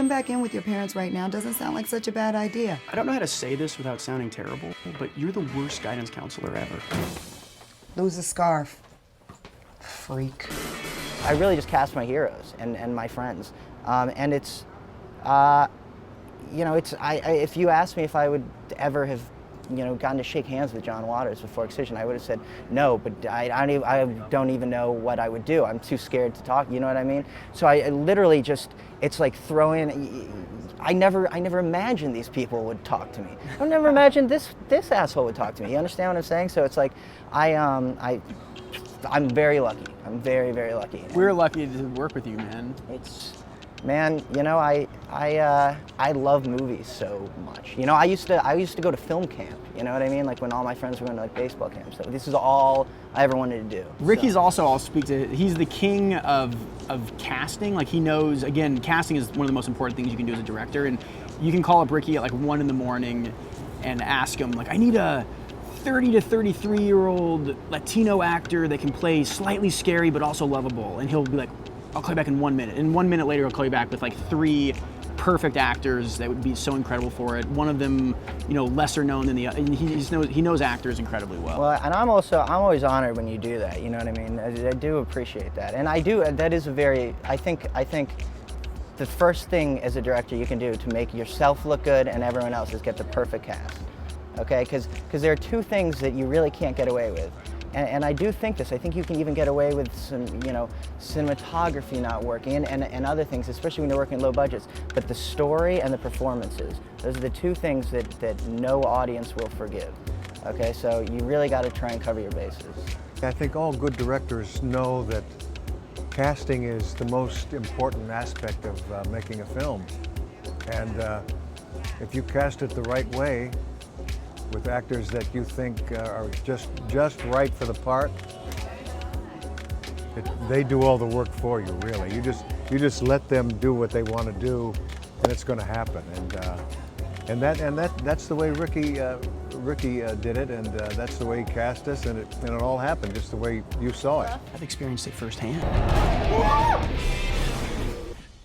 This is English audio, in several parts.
Moving back in with your parents right now doesn't sound like such a bad idea. I don't know how to say this without sounding terrible, but you're the worst guidance counselor ever. Lose a scarf. Freak. I really just cast my heroes and my friends. And it's, you know, if you asked me if I would ever have, you know, gotten to shake hands with John Waters before Excision, I would have said no, but I don't even know what I would do. I'm too scared to talk, you know what I mean? So I literally just, it's like throwing, I never imagined these people would talk to me. I never imagined this asshole would talk to me. You understand what I'm saying? So it's like, I'm very lucky. I'm very, very lucky. We're lucky to work with you, man. Man, you know, I love movies so much. You know, I used to go to film camp. You know what I mean? Like when all my friends were going to like baseball camp. So this is all I ever wanted to do. Ricky's also, I'll speak to, he's the king of casting. Like he knows, again, casting is one of the most important things you can do as a director. And you can call up Ricky at like 1 in the morning and ask him, like, I need a 30 to 33-year-old Latino actor that can play slightly scary but also lovable. And he'll be like, I'll call you back in 1 minute. And 1 minute later, he'll call you back with like 3 perfect actors that would be so incredible for it. One of them, you know, lesser known than the other. And he knows actors incredibly well. Well, and I'm always honored when you do that. You know what I mean? I do appreciate that, and that is a very. I think the first thing as a director you can do to make yourself look good and everyone else is get the perfect cast. Okay, because there are 2 things that you really can't get away with. And I do think this. I think you can even get away with some, you know, cinematography not working and other things, especially when you're working low budgets. But the story and the performances, those are the 2 things that no audience will forgive. Okay, so you really got to try and cover your bases. I think all good directors know that casting is the most important aspect of making a film. And if you cast it the right way, with actors that you think are just right for the part, they do all the work for you, really. You just let them do what they want to do, and it's going to happen. And that's the way Ricky did it, and that's the way he cast us, and it all happened just the way you saw it. I've experienced it firsthand.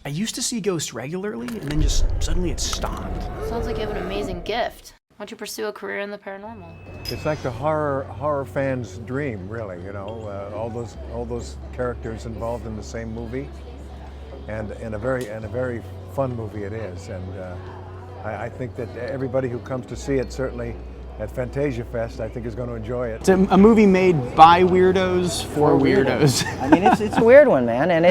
I used to see ghosts regularly, and then just suddenly it stopped. Sounds like you have an amazing gift. Why don't you pursue a career in the paranormal? It's like the horror fan's dream, really. You know, all those characters involved in the same movie, and a very fun movie it is. And I think that everybody who comes to see it, certainly at Fantasia Fest, I think is going to enjoy it. It's a movie made by weirdos for weirdos. I mean, it's a weird one, man, and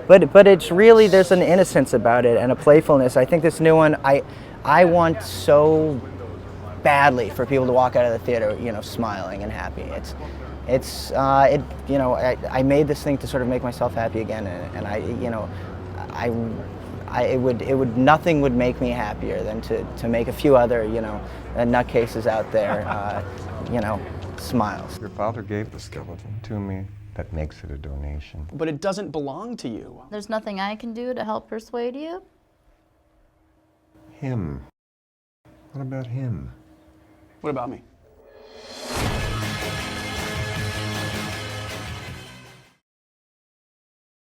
but it's really, there's an innocence about it and a playfulness. I think this new one, I want so badly for people to walk out of the theater, you know, smiling and happy. You know, I made this thing to sort of make myself happy again, and you know, nothing would make me happier than to make a few other, you know, nutcases out there, you know, smiles. Your father gave the skeleton to me. That makes it a donation. But it doesn't belong to you. There's nothing I can do to help persuade you? Him. What about him? What about me?